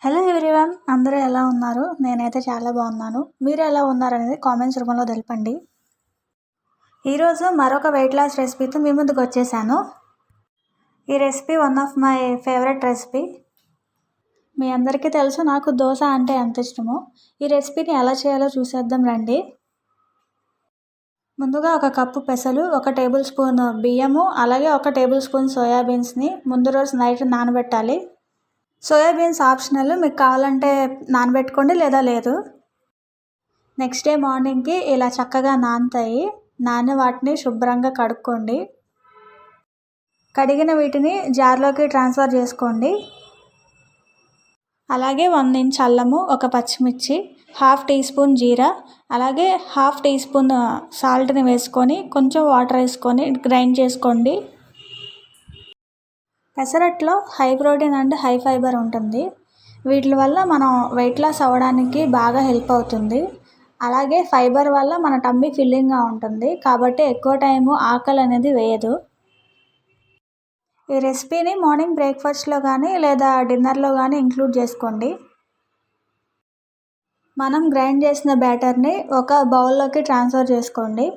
Hello everyone, అందరూ ఎలా ఉన్నారు? నేనైతే చాలా బాగున్నాను. మీరు ఎలా ఉన్నారనేది కామెంట్స్ రూపంలో తెలపండి. ఈరోజు మరొక వెయిట్ లాస్ రెసిపీతో మీ ముందుకు వచ్చేసాను. ఈ recipe one of my favourite recipe. మీ అందరికీ తెలుసు నాకు దోశ అంటే ఎంత ఇష్టమో. ఈ రెసిపీని ఎలా చేయాలో చూసేద్దాం రండి. ముందుగా ఒక కప్పు పెసలు, 1 టేబుల్ స్పూన్ బియ్యము, అలాగే 1 టేబుల్ స్పూన్ సోయాబీన్స్ని ముందు రోజు నైట్ నానబెట్టాలి. సోయాబీన్స్ ఆప్షనల్, మీకు కావాలంటే నానబెట్టుకోండి లేదా లేదు. నెక్స్ట్ డే మార్నింగ్కి ఇలా చక్కగా నానుతాయి. వాటిని శుభ్రంగా కడుక్కోండి. కడిగిన వీటిని జార్లోకి ట్రాన్స్ఫర్ చేసుకోండి. అలాగే 1 ఇంచ్ అల్లము, 1 పచ్చిమిర్చి, 1/2 టీ స్పూన్ జీరా, అలాగే 1/2 టీ స్పూన్ సాల్ట్ని వేసుకొని కొంచెం వాటర్ వేసుకొని గ్రైండ్ చేసుకోండి. పెసరట్లో high protein and high fibre ఉంటుంది. వీటి వల్ల మనం వెయిట్ లాస్ అవ్వడానికి బాగా హెల్ప్ అవుతుంది. అలాగే ఫైబర్ వల్ల మన టమ్మీ ఫిల్లింగ్గా ఉంటుంది, కాబట్టి ఎక్కువ టైము ఆకలి అనేది వేయదు. ఈ రెసిపీని మార్నింగ్ బ్రేక్ఫాస్ట్లో కానీ లేదా డిన్నర్లో కానీ ఇంక్లూడ్ చేసుకోండి. మనం గ్రైండ్ చేసిన బ్యాటర్ని ఒక బౌల్లోకి ట్రాన్స్ఫర్ చేసుకోండి.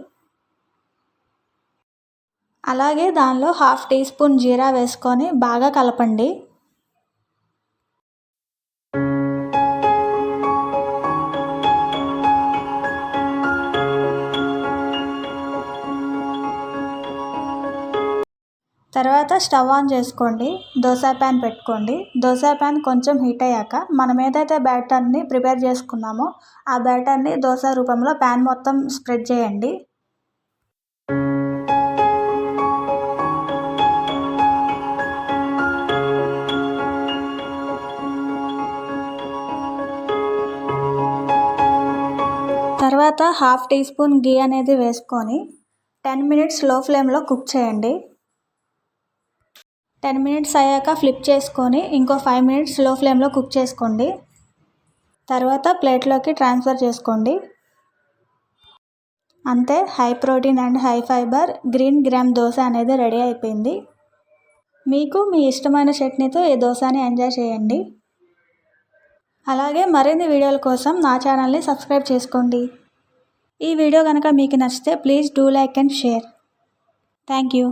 అలాగే దానిలో 1/2 టీ స్పూన్ జీరా వేసుకొని బాగా కలపండి. తర్వాత స్టవ్ ఆన్ చేసుకోండి. దోశ ప్యాన్ పెట్టుకోండి. దోశ ప్యాన్ కొంచెం హీట్ అయ్యాక మనం ఏదైతే బ్యాటర్ని ప్రిపేర్ చేసుకున్నామో ఆ బ్యాటర్ని దోశ రూపంలో ప్యాన్ మొత్తం స్ప్రెడ్ చేయండి. తర్వాత 1/2 టీ స్పూన్ గీ అనేది వేసుకొని 10 మినిట్స్ లో ఫ్లేమ్లో కుక్ చేయండి. 10 మినిట్స్ అయ్యాక ఫ్లిప్ చేసుకొని ఇంకో 5 మినిట్స్ లో ఫ్లేమ్లో కుక్ చేసుకోండి. తర్వాత ప్లేట్లోకి ట్రాన్స్ఫర్ చేసుకోండి. అంతే, high protein and high fibre green gram dosa అనేది రెడీ అయిపోయింది. మీకు మీ ఇష్టమైన చట్నీతో ఈ దోశని ఎంజాయ్ చేయండి. అలాగే మరిన్ని వీడియోల కోసం నా ఛానల్ని సబ్స్క్రైబ్ చేసుకోండి. ఈ వీడియో కనుక మీకు నచ్చితే please do like and share. Thank you.